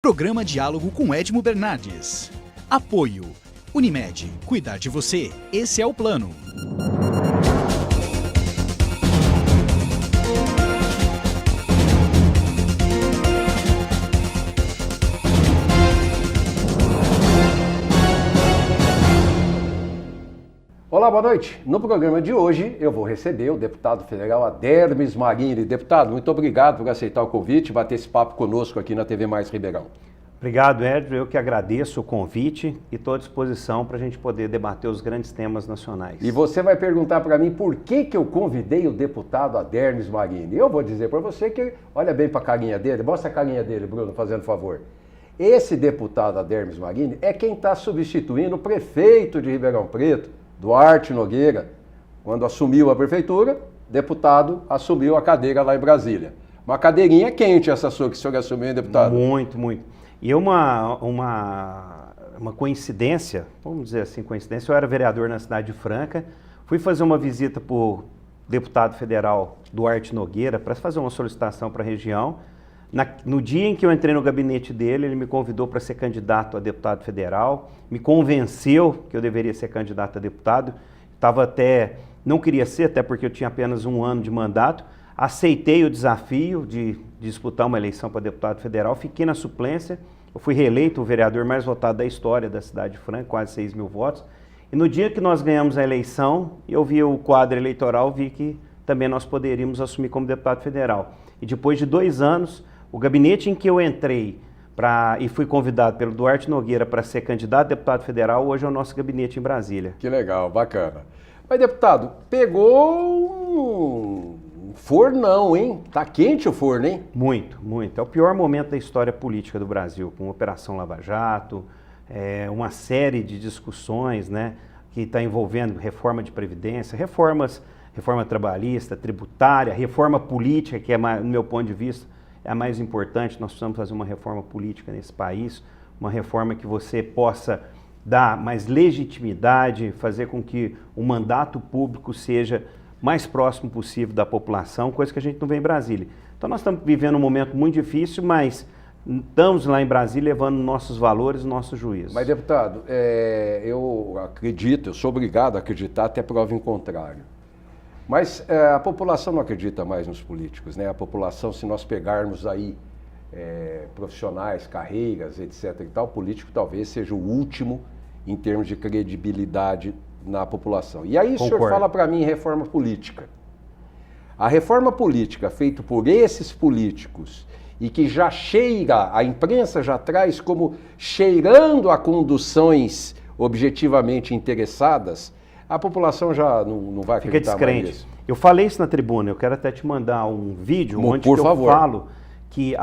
Programa Diálogo com Edmo Bernardes. Apoio. Unimed. Cuidar de você. Esse é o plano. Olá, boa noite. No programa de hoje eu vou receber o deputado federal Adermis Marini. Deputado, muito obrigado por aceitar o convite e bater esse papo conosco aqui na TV Mais Ribeirão. Obrigado, Edmo. Eu que agradeço o convite e estou à disposição para a gente poder debater os grandes temas nacionais. E você vai perguntar para mim por que eu convidei o deputado Adermis Marini. Eu vou dizer para você que, olha bem para a carinha dele, mostra a carinha dele, Bruno, fazendo favor. Esse deputado Adermis Marini é quem está substituindo o prefeito de Ribeirão Preto, Duarte Nogueira. Quando assumiu a prefeitura, deputado assumiu a cadeira lá em Brasília. Uma cadeirinha quente essa sua que o senhor assumiu, hein, deputado? Muito, muito. E uma coincidência, vamos dizer assim, coincidência, eu era vereador na cidade de Franca, fui fazer uma visita para o deputado federal Duarte Nogueira para fazer uma solicitação para a região. No dia em que eu entrei no gabinete dele, ele me convidou para ser candidato a deputado federal, me convenceu que eu deveria ser candidato a deputado, não queria ser, até porque eu tinha apenas 1 ano de mandato, aceitei o desafio de disputar uma eleição para deputado federal, fiquei na suplência, eu fui reeleito o vereador mais votado da história da cidade de Franca, quase 6 mil votos, e no dia que nós ganhamos a eleição, eu vi o quadro eleitoral, vi que também nós poderíamos assumir como deputado federal. E depois de 2 anos, o gabinete em que eu entrei e fui convidado pelo Duarte Nogueira para ser candidato a deputado federal, hoje é o nosso gabinete em Brasília. Que legal, bacana. Mas, deputado, pegou um fornão, hein? Tá quente o forno, hein? Muito, muito. É o pior momento da história política do Brasil, com Operação Lava Jato, uma série de discussões, né, que está envolvendo reforma de previdência, reforma trabalhista, tributária, reforma política, que é, no meu ponto de vista, é a mais importante. Nós precisamos fazer uma reforma política nesse país, uma reforma que você possa dar mais legitimidade, fazer com que o mandato público seja mais próximo possível da população, coisa que a gente não vê em Brasília. Então nós estamos vivendo um momento muito difícil, mas estamos lá em Brasília levando nossos valores, nossos juízos. Mas, deputado, eu acredito, eu sou obrigado a acreditar até prova em contrário. Mas a população não acredita mais nos políticos, né? A população, se nós pegarmos aí profissionais, carreiras, etc. e tal, o político talvez seja o último em termos de credibilidade na população. E aí o senhor fala para mim reforma política. A reforma política feita por esses políticos e que já cheira, a imprensa já traz como cheirando a conduções objetivamente interessadas, a população já não vai acreditar mais nisso. Eu falei isso na tribuna, eu quero até te mandar um vídeo onde eu falo que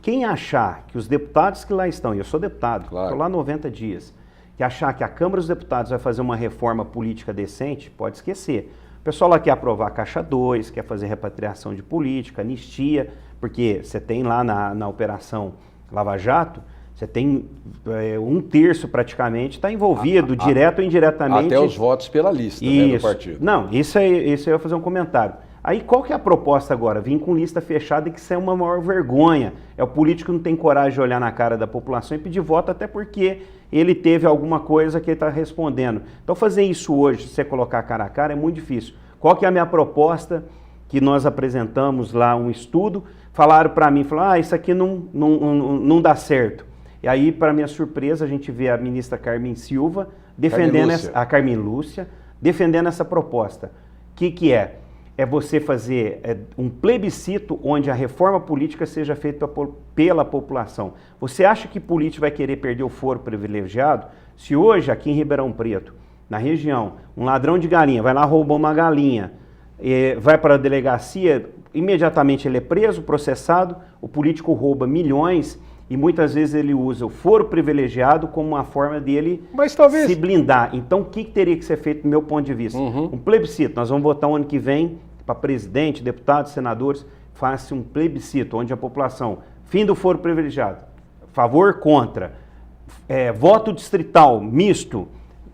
quem achar que os deputados que lá estão, e eu sou deputado, estou lá há 90 dias, que achar que a Câmara dos Deputados vai fazer uma reforma política decente, pode esquecer. O pessoal lá quer aprovar Caixa 2, quer fazer repatriação de política, anistia, porque você tem lá na Operação Lava Jato, você tem 1/3 praticamente, está envolvido, direto ou indiretamente. Até os votos pela lista, né, do partido. Não, isso aí eu vou fazer um comentário. Aí qual que é a proposta agora? Vim com lista fechada, que isso é uma maior vergonha. O político não tem coragem de olhar na cara da população e pedir voto, até porque ele teve alguma coisa que ele está respondendo. Então fazer isso hoje, se você colocar cara a cara, é muito difícil. Qual que é a minha proposta? Que nós apresentamos lá um estudo, falaram para mim, isso aqui não dá certo. E aí, para minha surpresa, a gente vê a ministra Carmen Silva defendendo Carmen Lúcia, defendendo essa proposta. O que é? É você fazer um plebiscito onde a reforma política seja feita pela população. Você acha que político vai querer perder o foro privilegiado? Se hoje, aqui em Ribeirão Preto, na região, um ladrão de galinha vai lá roubar uma galinha, vai para a delegacia, imediatamente ele é preso, processado, o político rouba milhões e muitas vezes ele usa o foro privilegiado como uma forma dele se blindar. Então, o que teria que ser feito do meu ponto de vista? Um plebiscito. Nós vamos votar o ano que vem para presidente, deputados, senadores, faça um plebiscito onde a população, fim do foro privilegiado, favor, contra, voto distrital, misto,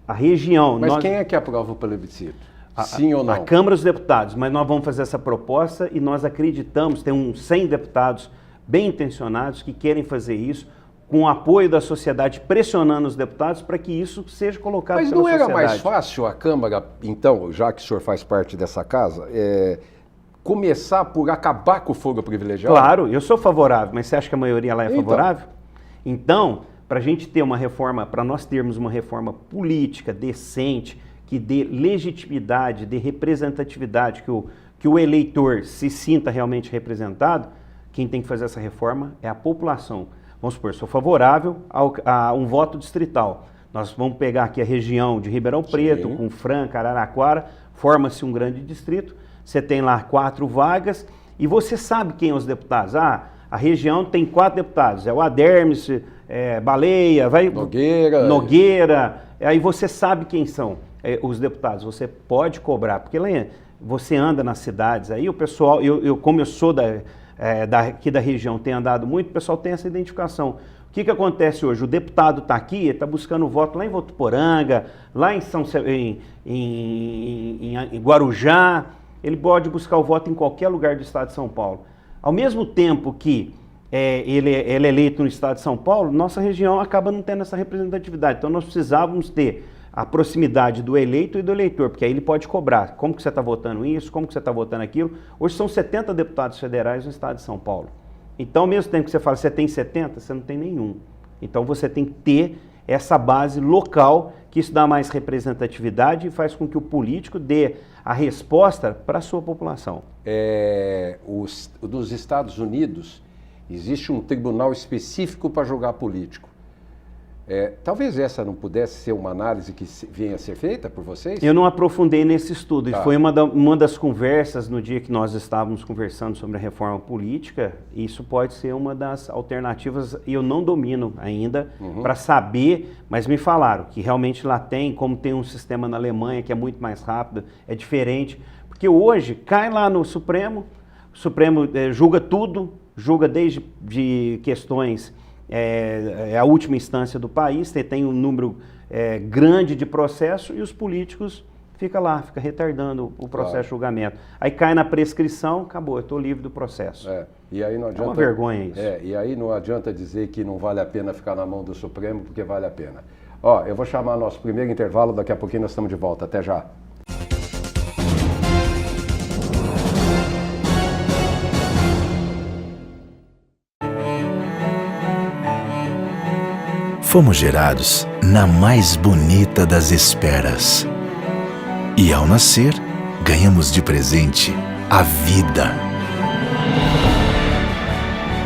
a região... Mas quem é que aprova o plebiscito? Sim ou não? A Câmara dos Deputados, mas nós vamos fazer essa proposta e nós acreditamos, tem uns 100 deputados bem intencionados que querem fazer isso, com o apoio da sociedade, pressionando os deputados para que isso seja colocado pela sociedade. Mas não era mais fácil a Câmara, então, já que o senhor faz parte dessa casa, começar por acabar com o foro privilegiado? Claro, eu sou favorável, mas você acha que a maioria lá é favorável? Então, para a gente ter uma reforma, para nós termos uma reforma política decente, que dê legitimidade, dê representatividade, que o eleitor se sinta realmente representado, quem tem que fazer essa reforma é a população. Vamos supor, sou favorável a um voto distrital. Nós vamos pegar aqui a região de Ribeirão Preto, com Franca, Araraquara, forma-se um grande distrito, você tem lá 4 vagas e você sabe quem são os deputados. A região tem 4 deputados, é o Adermes, Baleia, Nogueira, aí você sabe quem são os deputados, você pode cobrar, porque você anda nas cidades, aí o pessoal, como eu sou aqui da região, tenho andado muito, o pessoal tem essa identificação. O que acontece hoje? O deputado está aqui, ele está buscando voto lá em Votuporanga, lá em Guarujá, ele pode buscar o voto em qualquer lugar do estado de São Paulo. Ao mesmo tempo que ele é eleito no estado de São Paulo, nossa região acaba não tendo essa representatividade. Então nós precisávamos ter a proximidade do eleito e do eleitor, porque aí ele pode cobrar. Como que você está votando isso? Como que você está votando aquilo? Hoje são 70 deputados federais no estado de São Paulo. Então, ao mesmo tempo que você fala, você tem 70, você não tem nenhum. Então você tem que ter essa base local, que isso dá mais representatividade e faz com que o político dê a resposta para a sua população. Dos Estados Unidos, existe um tribunal específico para julgar político. Talvez essa não pudesse ser uma análise que venha a ser feita por vocês? Eu não aprofundei nesse estudo. Tá. Foi uma das conversas no dia que nós estávamos conversando sobre a reforma política. Isso pode ser uma das alternativas, e eu não domino ainda para saber, mas me falaram que realmente lá tem, como tem um sistema na Alemanha que é muito mais rápido, é diferente. Porque hoje cai lá no Supremo, o Supremo julga tudo, julga desde de questões... É a última instância do país, você tem um número grande de processo e os políticos ficam retardando o processo de julgamento. Aí cai na prescrição, acabou, eu estou livre do processo. E aí não adianta, é uma vergonha isso. E aí não adianta dizer que não vale a pena ficar na mão do Supremo, porque vale a pena. Eu vou chamar nosso primeiro intervalo, daqui a pouquinho nós estamos de volta. Até já. Fomos gerados na mais bonita das esperas. E ao nascer, ganhamos de presente a vida.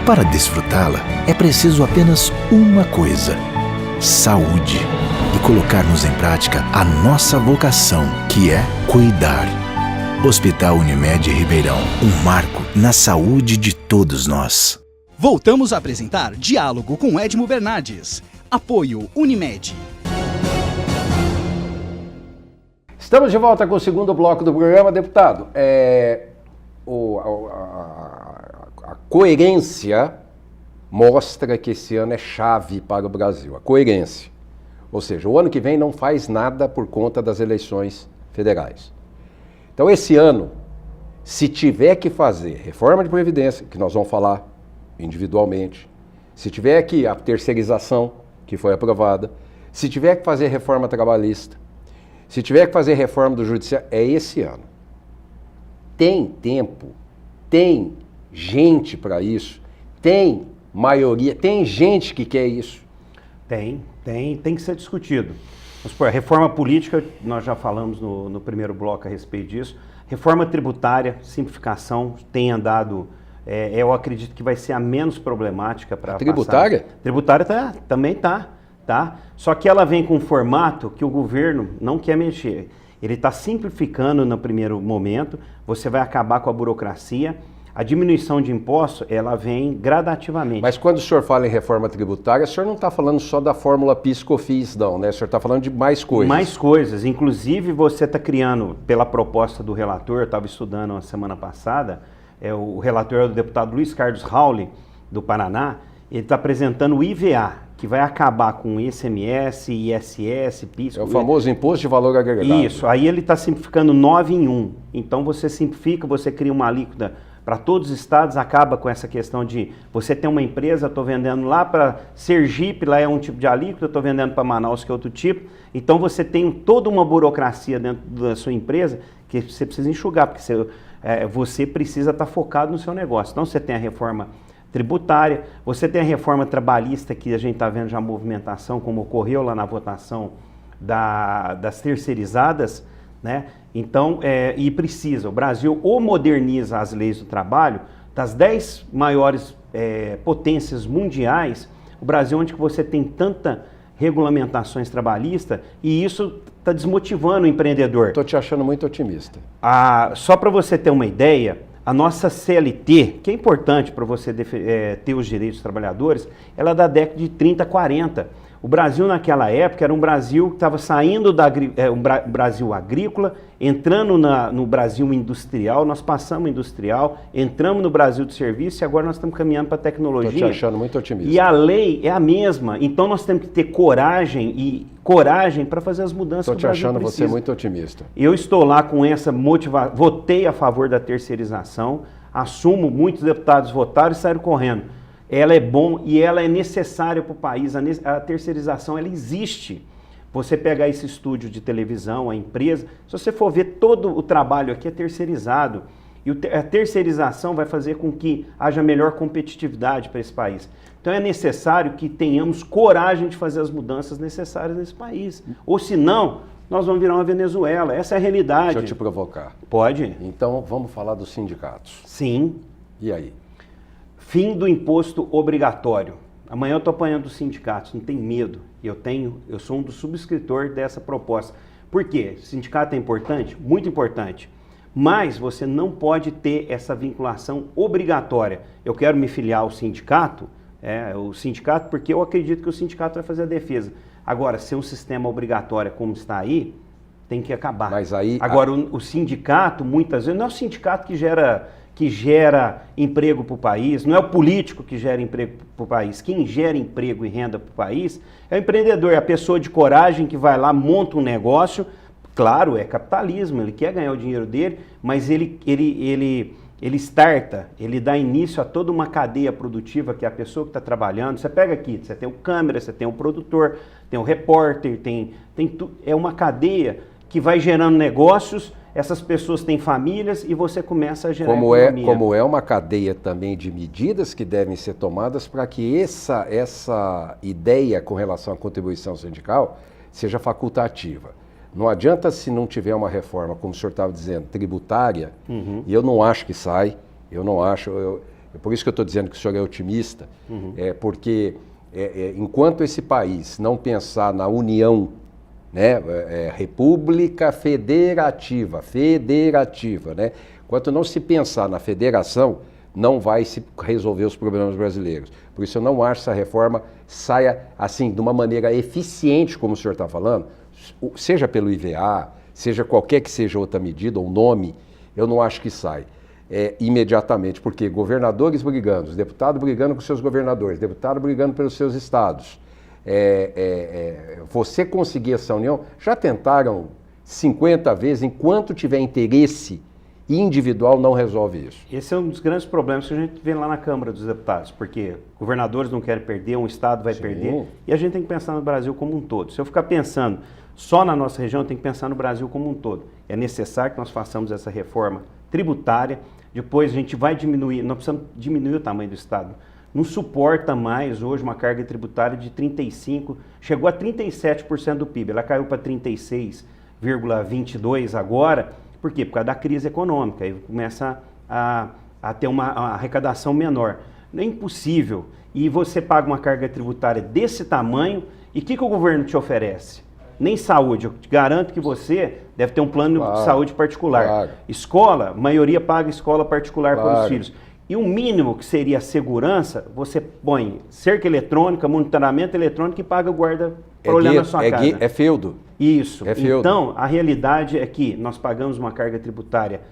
Para desfrutá-la, é preciso apenas uma coisa: saúde. E colocarmos em prática a nossa vocação, que é cuidar. Hospital Unimed Ribeirão, um marco na saúde de todos nós. Voltamos a apresentar Diálogo com Edmo Bernardes. Apoio Unimed. Estamos de volta com o segundo bloco do programa, deputado. A coerência mostra que esse ano é chave para o Brasil. A coerência. Ou seja, o ano que vem não faz nada por conta das eleições federais. Então, esse ano, se tiver que fazer reforma de Previdência, que nós vamos falar individualmente, se tiver que a terceirização, que foi aprovada, se tiver que fazer reforma trabalhista, se tiver que fazer reforma do judiciário, é esse ano. Tem tempo, tem gente para isso, tem maioria, tem gente que quer isso. Tem que ser discutido. Vamos supor, a reforma política, nós já falamos no primeiro bloco a respeito disso. Reforma tributária, simplificação, tem andado... eu acredito que vai ser a menos problemática para tributária? Passar. Tributária também tá. Só que ela vem com um formato que o governo não quer mexer. Ele está simplificando no primeiro momento, você vai acabar com a burocracia. A diminuição de impostos, ela vem gradativamente. Mas quando o senhor fala em reforma tributária, o senhor não está falando só da fórmula PIS/COFINS, não, né? O senhor está falando de mais coisas. Mais coisas. Inclusive, você está criando, pela proposta do relator, eu estava estudando na semana passada, o relator é o deputado Luiz Carlos Rauli, do Paraná, ele está apresentando o IVA, que vai acabar com ICMS, ISS, PIS. É o famoso Imposto de Valor Agregado. Isso, aí ele está simplificando 9 em 1. Então você simplifica, você cria uma alíquota para todos os estados, acaba com essa questão de você ter uma empresa, estou vendendo lá para Sergipe, lá é um tipo de alíquota, estou vendendo para Manaus, que é outro tipo. Então você tem toda uma burocracia dentro da sua empresa que você precisa enxugar, porque você precisa estar focado no seu negócio. Então você tem a reforma tributária, você tem a reforma trabalhista, que a gente está vendo já a movimentação, como ocorreu lá na votação das terceirizadas, né? Então, e precisa, o Brasil ou moderniza as leis do trabalho, das 10 maiores potências mundiais, o Brasil é onde você tem tanta regulamentações trabalhistas, e isso está desmotivando o empreendedor. Estou te achando muito otimista. Só para você ter uma ideia, a nossa CLT, que é importante para você ter os direitos dos trabalhadores, ela é da década de 30, 40. O Brasil naquela época era um Brasil que estava saindo um Brasil agrícola, entrando no Brasil industrial, nós passamos industrial, entramos no Brasil de serviço e agora nós estamos caminhando para a tecnologia. Estou te achando muito otimista. E a lei é a mesma, então nós temos que ter coragem para fazer as mudanças que o Brasil precisa. Estou te achando você muito otimista. Eu estou lá com essa motivação, votei a favor da terceirização, assumo, muitos deputados votaram e saíram correndo. Ela é bom e ela é necessária para o país, a terceirização ela existe. Você pegar esse estúdio de televisão, a empresa, se você for ver todo o trabalho aqui é terceirizado. E a terceirização vai fazer com que haja melhor competitividade para esse país. Então é necessário que tenhamos coragem de fazer as mudanças necessárias nesse país. Ou senão, nós vamos virar uma Venezuela. Essa é a realidade. Deixa eu te provocar. Pode? Então vamos falar dos sindicatos. Sim. E aí? Fim do imposto obrigatório. Amanhã eu estou apanhando dos sindicatos, não tem medo. Eu sou um dos subscritores dessa proposta. Por quê? O sindicato é importante? Muito importante. Mas você não pode ter essa vinculação obrigatória. Eu quero me filiar ao sindicato, porque eu acredito que o sindicato vai fazer a defesa. Agora, ser um sistema obrigatório como está aí, tem que acabar. Mas aí... Agora, o sindicato, muitas vezes, não é o sindicato que gera emprego para o país, não é o político que gera emprego para o país. Quem gera emprego e renda para o país é o empreendedor, é a pessoa de coragem que vai lá, monta um negócio. Claro, é capitalismo, ele quer ganhar o dinheiro dele, mas ele starta, ele dá início a toda uma cadeia produtiva que é a pessoa que está trabalhando. Você pega aqui, você tem o câmera, você tem o produtor, tem o repórter, é uma cadeia que vai gerando negócios. Essas pessoas têm famílias e você começa a gerar economia. Como é uma cadeia também de medidas que devem ser tomadas para que essa ideia com relação à contribuição sindical seja facultativa. Não adianta se não tiver uma reforma, como o senhor estava dizendo, tributária, e eu não acho que sai, por isso que eu estou dizendo que o senhor é otimista, porque enquanto esse país não pensar na união, né, república federativa, né? Enquanto não se pensar na federação, não vai se resolver os problemas brasileiros. Por isso eu não acho que essa reforma saia assim, de uma maneira eficiente, como o senhor está falando, seja pelo IVA, seja qualquer que seja outra medida ou nome, eu não acho que sai imediatamente, porque governadores brigando, os deputados brigando com seus governadores, deputados brigando pelos seus estados, você conseguir essa união, já tentaram 50 vezes, enquanto tiver interesse individual, não resolve isso. Esse é um dos grandes problemas que a gente vê lá na Câmara dos Deputados, porque governadores não querem perder, um estado vai perder, e a gente tem que pensar no Brasil como um todo. Se eu ficar pensando só na nossa região, eu tenho que pensar no Brasil como um todo. É necessário que nós façamos essa reforma tributária, depois a gente vai diminuir, nós precisamos diminuir o tamanho do estado. Não suporta mais hoje uma carga tributária de 35%, chegou a 37% do PIB, ela caiu para 36,22% agora. Por quê? Por causa da crise econômica, aí começa a ter uma arrecadação menor. Não é impossível. E você paga uma carga tributária desse tamanho, e o que o governo te oferece? Nem saúde. Eu te garanto que você deve ter um plano de saúde particular. Claro. Escola, a maioria paga escola particular para os filhos. E o mínimo que seria a segurança, você põe cerca eletrônica, monitoramento eletrônico e paga o guarda para olhar na sua casa. É feudo. Isso. É feudo. Então, a realidade é que nós pagamos uma carga tributária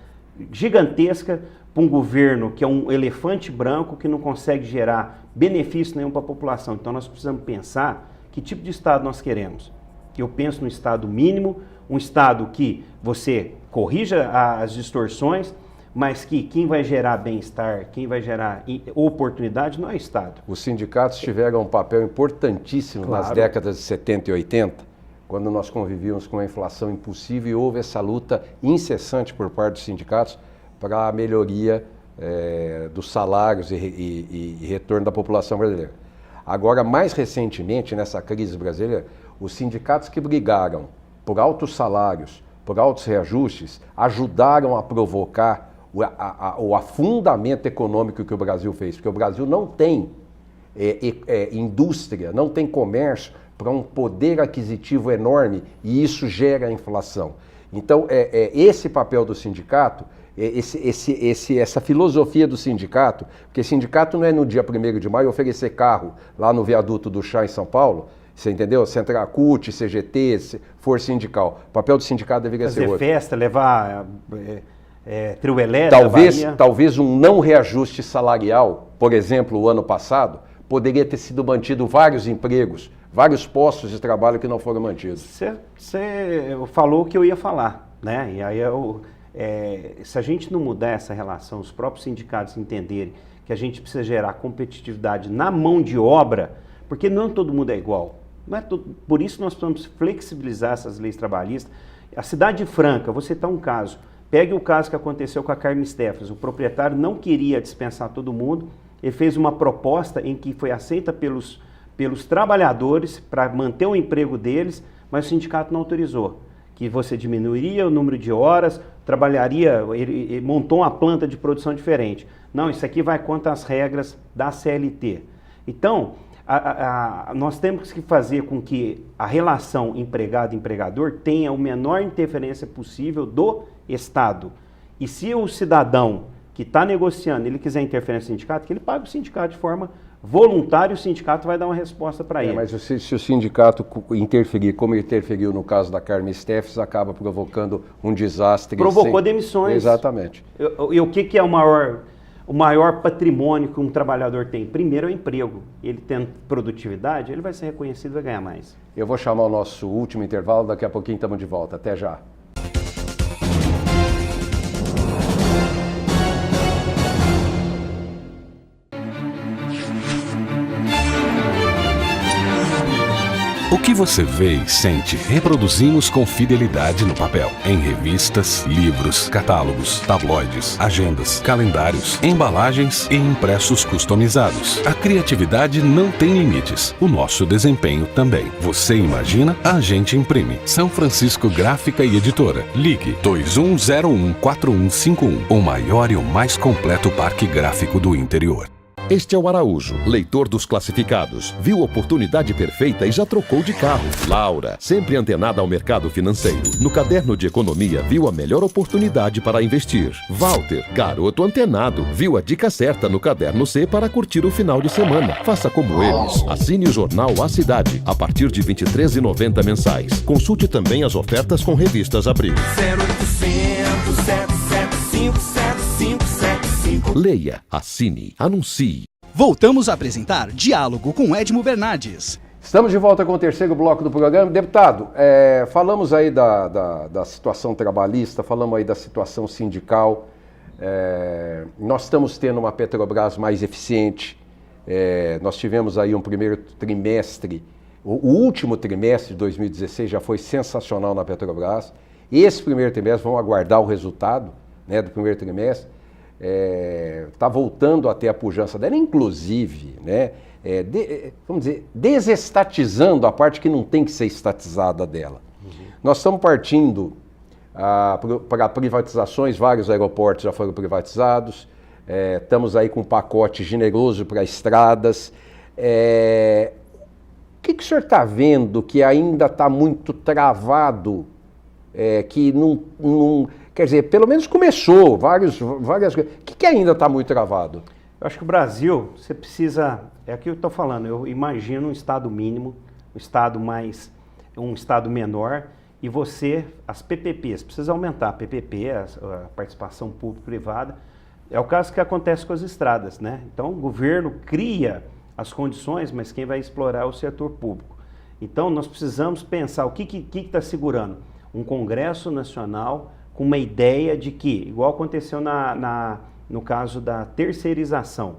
gigantesca para um governo que é um elefante branco que não consegue gerar benefício nenhum para a população. Então, nós precisamos pensar que tipo de Estado nós queremos. Eu penso no Estado mínimo, um Estado que você corrija as distorções, mas que quem vai gerar bem-estar, quem vai gerar oportunidade não é o Estado. Os sindicatos tiveram um papel importantíssimo nas décadas de 70 e 80, quando nós convivíamos com a inflação impossível e houve essa luta incessante por parte dos sindicatos para a melhoria dos salários e retorno da população brasileira. Agora, mais recentemente, nessa crise brasileira, os sindicatos que brigaram por altos salários, por altos reajustes, ajudaram a provocar o afundamento econômico que o Brasil fez, porque o Brasil não tem indústria, não tem comércio para um poder aquisitivo enorme e isso gera inflação. Então, esse papel do sindicato, essa filosofia do sindicato, porque sindicato não é no dia 1º de maio oferecer carro lá no viaduto do Chá em São Paulo, você entendeu? Central CUT, CGT, Força Sindical. O papel do sindicato deveria ser outro. Fazer festa, levar trio elétrico, talvez um não reajuste salarial, por exemplo, o ano passado, poderia ter sido mantido vários empregos, vários postos de trabalho que não foram mantidos. Você falou o que eu ia falar, né? E aí se a gente não mudar essa relação, os próprios sindicatos entenderem que a gente precisa gerar competitividade na mão de obra, porque não todo mundo é igual. Não é por isso nós precisamos flexibilizar essas leis trabalhistas. A Cidade de Franca, vou citar um caso. Pegue o caso que aconteceu com a Carmen Steffens. O proprietário não queria dispensar todo mundo. Ele fez uma proposta em que foi aceita pelos trabalhadores para manter o emprego deles, mas o sindicato não autorizou. Que você diminuiria o número de horas, trabalharia, ele montou uma planta de produção diferente. Não, isso aqui vai contra as regras da CLT. Então, nós temos que fazer com que a relação empregado-empregador tenha a menor interferência possível do Estado. E se o cidadão que está negociando, ele quiser interferência no sindicato, que ele pague o sindicato de forma voluntária, o sindicato vai dar uma resposta para ele. Mas se o sindicato interferir, como interferiu no caso da Carmen Steffens, acaba provocando um desastre. Provocou demissões. Exatamente. E o que é o maior patrimônio que um trabalhador tem? Primeiro é o emprego. Ele tendo produtividade, ele vai ser reconhecido e vai ganhar mais. Eu vou chamar o nosso último intervalo, daqui a pouquinho estamos de volta. Até já. O que você vê e sente, reproduzimos com fidelidade no papel. Em revistas, livros, catálogos, tabloides, agendas, calendários, embalagens e impressos customizados. A criatividade não tem limites. O nosso desempenho também. Você imagina, a gente imprime. São Francisco Gráfica e Editora. Ligue 2101-4151. O maior e o mais completo parque gráfico do interior. Este é o Araújo, leitor dos classificados. Viu a oportunidade perfeita e já trocou de carro. Laura, sempre antenada ao mercado financeiro. No caderno de economia, viu a melhor oportunidade para investir. Walter, garoto antenado, viu a dica certa no caderno C para curtir o final de semana. Faça como eles. Assine o jornal A Cidade, a partir de R$ 23,90 mensais. Consulte também as ofertas com revistas Abril. 0800 775 7575. Leia, assine, anuncie. Voltamos a apresentar Diálogo com Edmo Bernardes. Estamos de volta com o terceiro bloco do programa. Deputado, falamos aí da situação trabalhista, falamos aí da situação sindical. Nós estamos tendo uma Petrobras mais eficiente. Nós tivemos aí um primeiro trimestre, o último trimestre de 2016 já foi sensacional na Petrobras. Esse primeiro trimestre, vamos aguardar o resultado, né, do primeiro trimestre. Está voltando até a pujança dela, inclusive, né, vamos dizer, desestatizando a parte que não tem que ser estatizada dela. Nós estamos partindo para privatizações, vários aeroportos já foram privatizados, estamos aí com um pacote generoso para estradas. O que o senhor está vendo que ainda está muito travado, que não quer dizer, pelo menos começou, várias coisas. O que ainda está muito travado? Eu acho que o Brasil, você precisa, é o que eu estou falando, eu imagino um estado mínimo, um estado menor, e as PPPs, precisa aumentar a PPP, a participação público-privada. É o caso que acontece com as estradas, né? Então o governo cria as condições, mas quem vai explorar é o setor público. Então nós precisamos pensar o que está segurando? Um Congresso Nacional com uma ideia de que, igual aconteceu no caso da terceirização,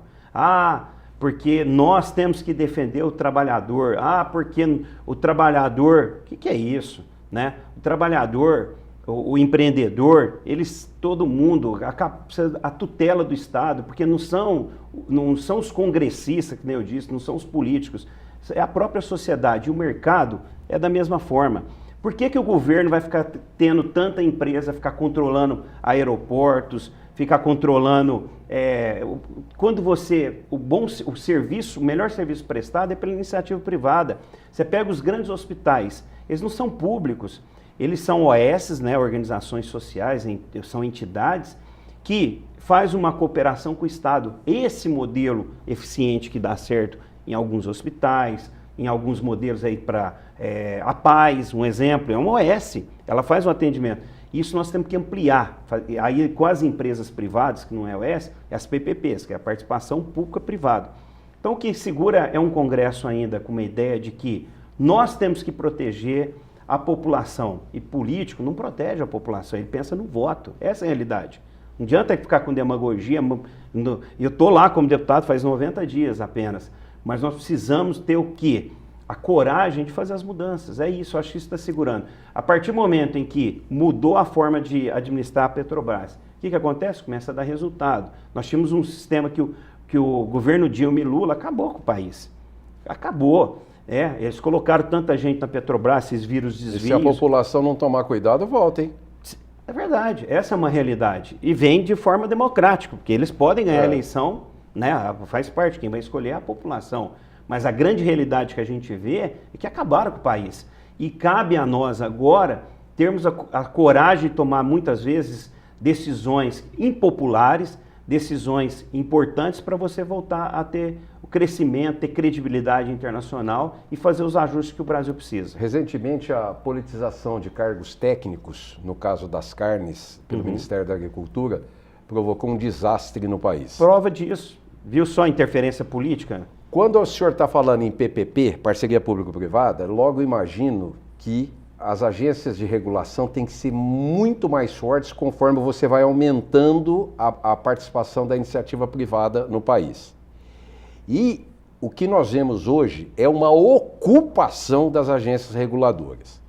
porque nós temos que defender o trabalhador, porque o trabalhador, o que é isso? Né? O trabalhador, o empreendedor, todo mundo, a tutela do Estado, porque não são os congressistas, que nem eu disse, não são os políticos, é a própria sociedade, e o mercado é da mesma forma. Por que o governo vai ficar tendo tanta empresa, ficar controlando aeroportos, ficar controlando... quando o melhor serviço prestado é pela iniciativa privada. Você pega os grandes hospitais, eles não são públicos, eles são OS, né, organizações sociais, são entidades que faz uma cooperação com o Estado. Esse modelo eficiente que dá certo em alguns hospitais, em alguns modelos aí para a Paz, um exemplo, é uma OS, ela faz um atendimento. Isso nós temos que ampliar, aí com as empresas privadas, que não é OS, é as PPPs, que é a participação pública-privada. Então o que segura é um congresso ainda com uma ideia de que nós temos que proteger a população, e político não protege a população, ele pensa no voto, essa é a realidade. Não adianta ficar com demagogia, eu estou lá como deputado faz 90 dias apenas, mas nós precisamos ter o quê? A coragem de fazer as mudanças, é isso, acho que isso está segurando. A partir do momento em que mudou a forma de administrar a Petrobras, o que acontece? Começa a dar resultado. Nós tínhamos um sistema que o governo Dilma e Lula acabou com o país, acabou. Eles colocaram tanta gente na Petrobras, esses vírus desvios. E se a população não tomar cuidado, volta, hein? É verdade, essa é uma realidade. E vem de forma democrática, porque eles podem ganhar a eleição, né? Faz parte, quem vai escolher é a população. Mas a grande realidade que a gente vê é que acabaram com o país. E cabe a nós agora termos a coragem de tomar muitas vezes decisões impopulares, decisões importantes para você voltar a ter o crescimento, ter credibilidade internacional e fazer os ajustes que o Brasil precisa. Recentemente, a politização de cargos técnicos, no caso das carnes, pelo Ministério da Agricultura, provocou um desastre no país. Prova disso. Viu só a interferência política? Quando o senhor está falando em PPP, parceria público-privada, logo imagino que as agências de regulação têm que ser muito mais fortes conforme você vai aumentando a participação da iniciativa privada no país. E o que nós vemos hoje é uma ocupação das agências reguladoras.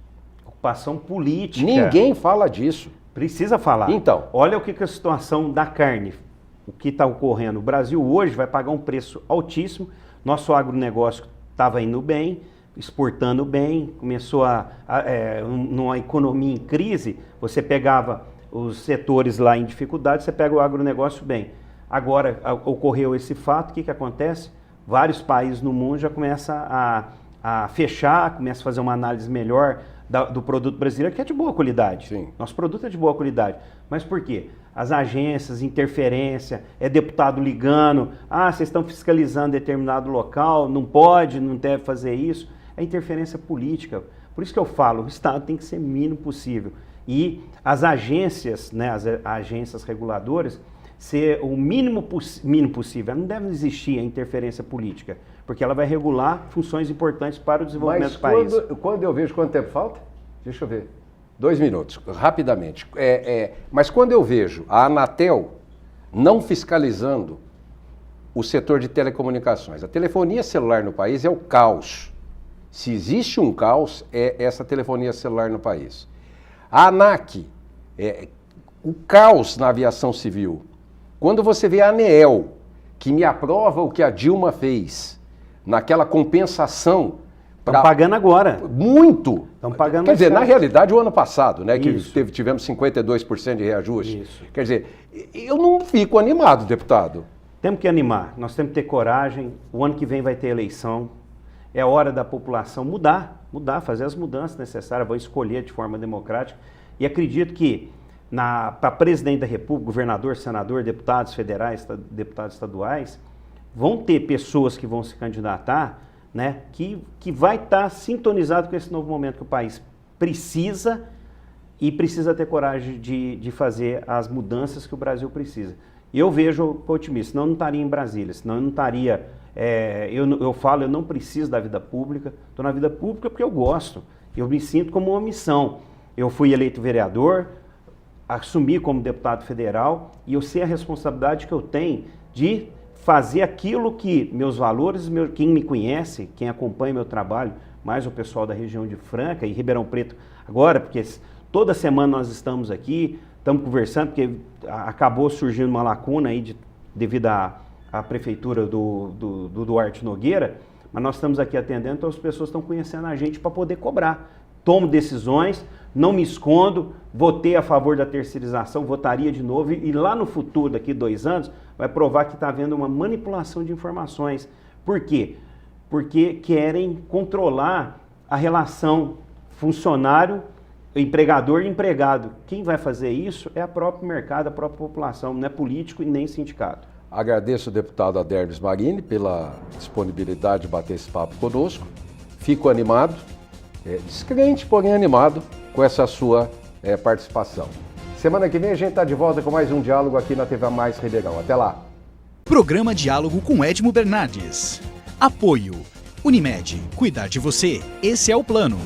Ocupação política. Ninguém fala disso. Precisa falar. Então. Olha o que é a situação da carne, o que está ocorrendo. O Brasil hoje vai pagar um preço altíssimo. Nosso agronegócio estava indo bem, exportando bem, começou numa economia em crise, você pegava os setores lá em dificuldade, você pega o agronegócio bem. Agora ocorreu esse fato, o que acontece? Vários países no mundo já começam a fechar, começam a fazer uma análise melhor do produto brasileiro, que é de boa qualidade. Sim. Nosso produto é de boa qualidade. Mas por quê? As agências, interferência, deputado ligando, vocês estão fiscalizando determinado local, não pode, não deve fazer isso. É interferência política. Por isso que eu falo, o Estado tem que ser o mínimo possível. E as agências, né, as agências reguladoras, ser o mínimo possível. Não deve existir a interferência política, porque ela vai regular funções importantes para o desenvolvimento do país. Quando eu vejo quanto tempo falta, deixa eu ver, 2 minutos, rapidamente. Mas quando eu vejo a Anatel não fiscalizando o setor de telecomunicações, a telefonia celular no país é o caos. Se existe um caos, é essa telefonia celular no país. A ANAC, o caos na aviação civil. Quando você vê a ANEEL, que me aprova o que a Dilma fez, naquela compensação... Estão pagando agora. Muito! Estão pagando. Quer dizer, na realidade, o ano passado, né, que Isso. tivemos 52% de reajuste. Isso. Quer dizer, eu não fico animado, deputado. Temos que animar, nós temos que ter coragem. O ano que vem vai ter eleição. É hora da população mudar, fazer as mudanças necessárias, vão escolher de forma democrática. E acredito que para presidente da República, governador, senador, deputados federais, deputados estaduais, vão ter pessoas que vão se candidatar, né, que vai estar sintonizado com esse novo momento que o país precisa e precisa ter coragem de fazer as mudanças que o Brasil precisa. E eu vejo otimista, senão eu não estaria em Brasília, senão eu não estaria... eu não preciso da vida pública, estou na vida pública porque eu gosto, eu me sinto como uma missão. Eu fui eleito vereador, assumir como deputado federal e eu sei a responsabilidade que eu tenho de fazer aquilo que meus valores, quem me conhece, quem acompanha meu trabalho, mais o pessoal da região de Franca e Ribeirão Preto agora, porque toda semana nós estamos aqui, estamos conversando, porque acabou surgindo uma lacuna aí devido à prefeitura do Duarte Nogueira, mas nós estamos aqui atendendo, então as pessoas estão conhecendo a gente para poder cobrar. Tomo decisões, não me escondo, votei a favor da terceirização, votaria de novo e lá no futuro, daqui 2 anos, vai provar que está havendo uma manipulação de informações. Por quê? Porque querem controlar a relação funcionário, empregador e empregado. Quem vai fazer isso é o próprio mercado, a própria população, não é político e nem sindicato. Agradeço o deputado Aderlis Marini pela disponibilidade de bater esse papo conosco. Fico animado, descrente, porém animado, com essa sua participação. Semana que vem a gente está de volta com mais um diálogo aqui na TV Mais Ribeirão. Até lá! Programa Diálogo com Edmo Bernardes. Apoio. Unimed. Cuidar de você. Esse é o plano.